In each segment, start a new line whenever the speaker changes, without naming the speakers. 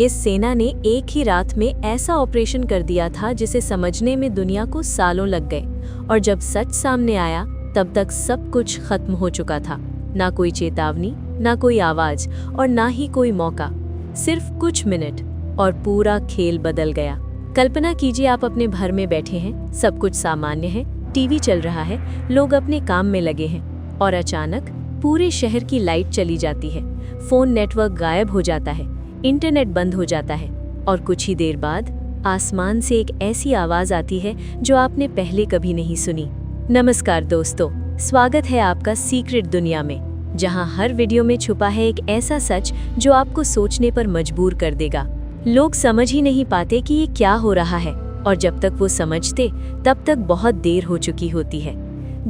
इस सेना ने एक ही रात में ऐसा ऑपरेशन कर दिया था जिसे समझने में दुनिया को सालों लग गए, और जब सच सामने आया तब तक सब कुछ खत्म हो चुका था। ना कोई चेतावनी, ना कोई आवाज और ना ही कोई मौका। सिर्फ कुछ मिनट और पूरा खेल बदल गया। कल्पना कीजिए, आप अपने घर में बैठे हैं, सब कुछ सामान्य है, टीवी चल रहा है, लोग अपने काम में लगे हैं, और अचानक पूरे शहर की लाइट चली जाती है, फोन नेटवर्क गायब हो जाता है, इंटरनेट बंद हो जाता है, और कुछ ही देर बाद आसमान से एक ऐसी आवाज आती है जो आपने पहले कभी नहीं सुनी। नमस्कार दोस्तों, स्वागत है आपका सीक्रेट दुनिया में, जहां हर वीडियो में छुपा है एक ऐसा सच जो आपको सोचने पर मजबूर कर देगा। लोग समझ ही नहीं पाते कि ये क्या हो रहा है, और जब तक वो समझते तब तक बहुत देर हो चुकी होती है।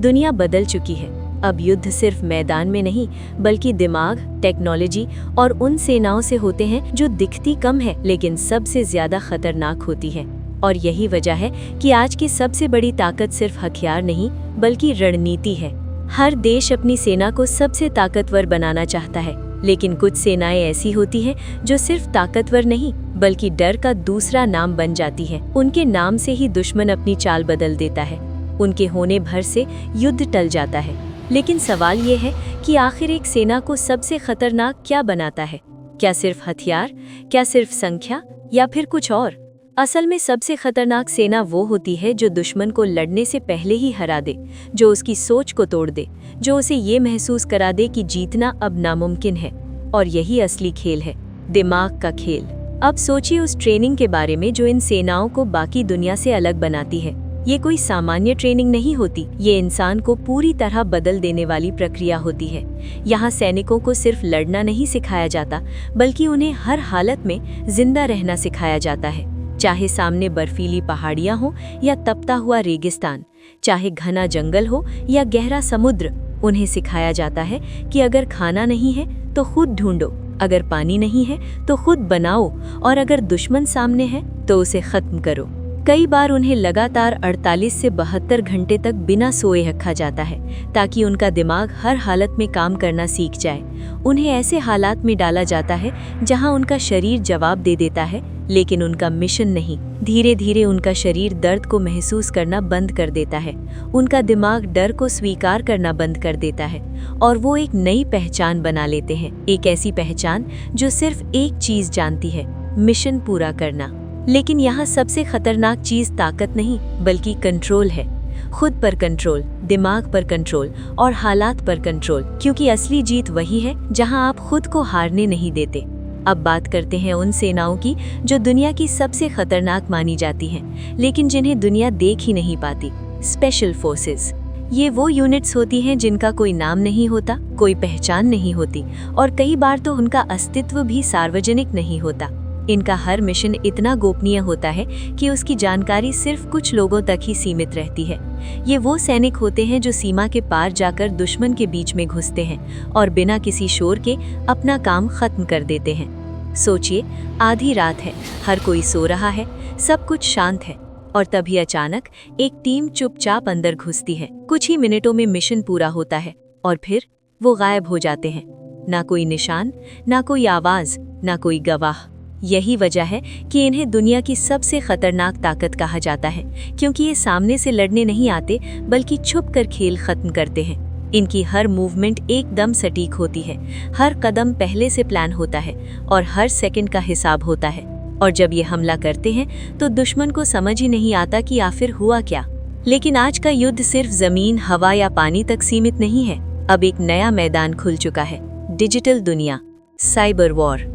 दुनिया बदल चुकी है। अब युद्ध सिर्फ मैदान में नहीं, बल्कि दिमाग, टेक्नोलॉजी और उन सेनाओं से होते हैं जो दिखती कम है लेकिन सबसे ज्यादा खतरनाक होती है। और यही वजह है कि आज की सबसे बड़ी ताकत सिर्फ हथियार नहीं, बल्कि रणनीति है। हर देश अपनी सेना को सबसे ताकतवर बनाना चाहता है, लेकिन कुछ सेनाएं ऐसी होती हैं जो सिर्फ ताकतवर नहीं, बल्कि डर का दूसरा नाम बन जाती है। उनके नाम से ही दुश्मन अपनी चाल बदल देता है। उनके होने भर से युद्ध टल जाता है। लेकिन सवाल ये है कि आखिर एक सेना को सबसे खतरनाक क्या बनाता है? क्या सिर्फ हथियार, क्या सिर्फ संख्या, या फिर कुछ और? असल में सबसे खतरनाक सेना वो होती है जो दुश्मन को लड़ने से पहले ही हरा दे, जो उसकी सोच को तोड़ दे, जो उसे ये महसूस करा दे कि जीतना अब नामुमकिन है। और यही असली खेल है, दिमाग का खेल। अब सोचिए उस ट्रेनिंग के बारे में जो इन सेनाओं को बाकी दुनिया से अलग बनाती है। ये कोई सामान्य ट्रेनिंग नहीं होती, ये इंसान को पूरी तरह बदल देने वाली प्रक्रिया होती है। यहाँ सैनिकों को सिर्फ लड़ना नहीं सिखाया जाता, बल्कि उन्हें हर हालत में जिंदा रहना सिखाया जाता है। चाहे सामने बर्फीली पहाड़ियाँ हो या तपता हुआ रेगिस्तान, चाहे घना जंगल हो या गहरा समुद्र, उन्हें सिखाया जाता है कि अगर खाना नहीं है तो खुद ढूंढो, अगर पानी नहीं है तो खुद बनाओ, और अगर दुश्मन सामने है तो उसे खत्म करो। कई बार उन्हें लगातार 48 से 72 घंटे तक बिना सोए रखा जाता है, ताकि उनका दिमाग हर हालत में काम करना सीख जाए। उन्हें ऐसे हालात में डाला जाता है जहां उनका शरीर जवाब दे देता है, लेकिन उनका मिशन नहीं। धीरे धीरे उनका शरीर दर्द को महसूस करना बंद कर देता है, उनका दिमाग डर को स्वीकार करना बंद कर देता है, और वो एक नई पहचान बना लेते हैं। एक ऐसी पहचान जो सिर्फ एक चीज जानती है, मिशन पूरा करना। लेकिन यहाँ सबसे खतरनाक चीज ताकत नहीं, बल्कि कंट्रोल है। खुद पर कंट्रोल, दिमाग पर कंट्रोल और हालात पर कंट्रोल, क्योंकि असली जीत वही है जहाँ आप खुद को हारने नहीं देते। अब बात करते हैं उन सेनाओं की जो दुनिया की सबसे खतरनाक मानी जाती हैं, लेकिन जिन्हें दुनिया देख ही नहीं पाती। Special forces. ये वो यूनिट्स होती हैं जिनका कोई नाम नहीं होता, कोई पहचान नहीं होती, और कई बार तो उनका अस्तित्व भी सार्वजनिक नहीं होता। इनका हर मिशन इतना गोपनीय होता है कि उसकी जानकारी सिर्फ कुछ लोगों तक ही सीमित रहती है। ये वो सैनिक होते हैं जो सीमा के पार जाकर दुश्मन के बीच में घुसते हैं और बिना किसी शोर के अपना काम खत्म कर देते हैं। सोचिए, आधी रात है, हर कोई सो रहा है, सब कुछ शांत है, और तभी अचानक एक टीम चुपचाप अंदर घुसती है। कुछ ही मिनटों में मिशन पूरा होता है, और फिर वो गायब हो जाते हैं। ना कोई निशान, ना कोई आवाज, ना कोई गवाह। यही वजह है कि इन्हें दुनिया की सबसे खतरनाक ताकत कहा जाता है, क्योंकि ये सामने से लड़ने नहीं आते, बल्कि छुपकर खेल खत्म करते हैं। इनकी हर मूवमेंट एकदम सटीक होती है, हर कदम पहले से प्लान होता है, और हर सेकंड का हिसाब होता है। और जब ये हमला करते हैं तो दुश्मन को समझ ही नहीं आता कि आखिर हुआ क्या। लेकिन आज का युद्ध सिर्फ जमीन, हवा या पानी तक सीमित नहीं है। अब एक नया मैदान खुल चुका है, डिजिटल दुनिया, साइबर वॉर,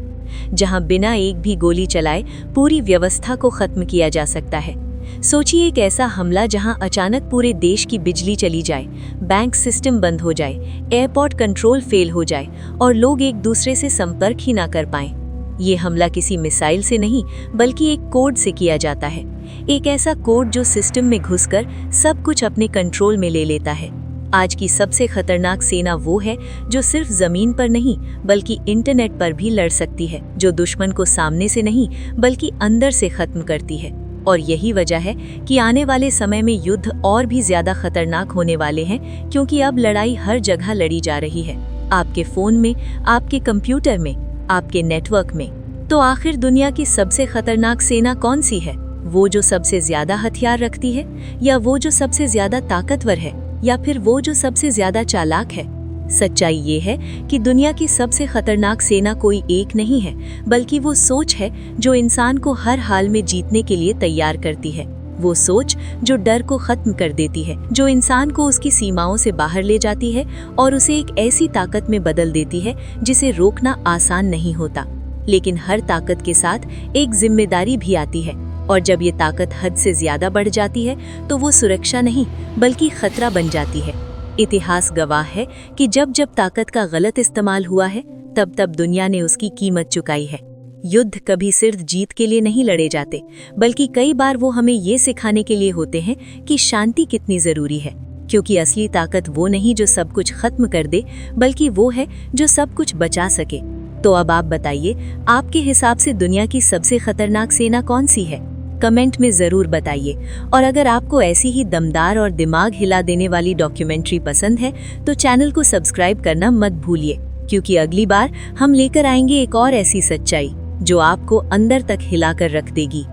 जहां बिना एक भी गोली चलाए पूरी व्यवस्था को खत्म किया जा सकता है। सोचिए एक ऐसा हमला जहां अचानक पूरे देश की बिजली चली जाए, बैंक सिस्टम बंद हो जाए, एयरपोर्ट कंट्रोल फेल हो जाए, और लोग एक दूसरे से संपर्क ही ना कर पाएं। ये हमला किसी मिसाइल से नहीं, बल्कि एक कोड से किया जाता है। एक ऐसा कोड जो सिस्टम में घुसकर सब कुछ अपने कंट्रोल में ले लेता है। आज की सबसे खतरनाक सेना वो है जो सिर्फ जमीन पर नहीं, बल्कि इंटरनेट पर भी लड़ सकती है, जो दुश्मन को सामने से नहीं, बल्कि अंदर से खत्म करती है। और यही वजह है कि आने वाले समय में युद्ध और भी ज्यादा खतरनाक होने वाले हैं, क्योंकि अब लड़ाई हर जगह लड़ी जा रही है। आपके फोन में, आपके कंप्यूटर में, आपके नेटवर्क में। तो आखिर दुनिया की सबसे खतरनाक सेना कौन सी है? वो जो सबसे ज्यादा हथियार रखती है, या वो जो सबसे ज्यादा ताकतवर है, या फिर वो जो सबसे ज्यादा चालाक है? सच्चाई ये है कि दुनिया की सबसे खतरनाक सेना कोई एक नहीं है, बल्कि वो सोच है जो इंसान को हर हाल में जीतने के लिए तैयार करती है। वो सोच जो डर को खत्म कर देती है, जो इंसान को उसकी सीमाओं से बाहर ले जाती है और उसे एक ऐसी ताकत में बदल देती है जिसे रोकना आसान नहीं होता। लेकिन हर ताकत के साथ एक जिम्मेदारी भी आती है, और जब ये ताकत हद से ज्यादा बढ़ जाती है तो वो सुरक्षा नहीं बल्कि खतरा बन जाती है। इतिहास गवाह है कि जब जब ताकत का गलत इस्तेमाल हुआ है, तब तब दुनिया ने उसकी कीमत चुकाई है। युद्ध कभी सिर्फ जीत के लिए नहीं लड़े जाते, बल्कि कई बार वो हमें ये सिखाने के लिए होते हैं कि शांति कितनी जरूरी है, क्योंकि असली ताकत वो नहीं जो सब कुछ खत्म कर दे, बल्कि वो है जो सब कुछ बचा सके। तो अब आप बताइए, आपके हिसाब से दुनिया की सबसे खतरनाक सेना कौन सी है? कमेंट में जरूर बताइए। और अगर आपको ऐसी ही दमदार और दिमाग हिला देने वाली डॉक्यूमेंट्री पसंद है तो चैनल को सब्सक्राइब करना मत भूलिए, क्योंकि अगली बार हम लेकर आएंगे एक और ऐसी सच्चाई जो आपको अंदर तक हिलाकर रख देगी।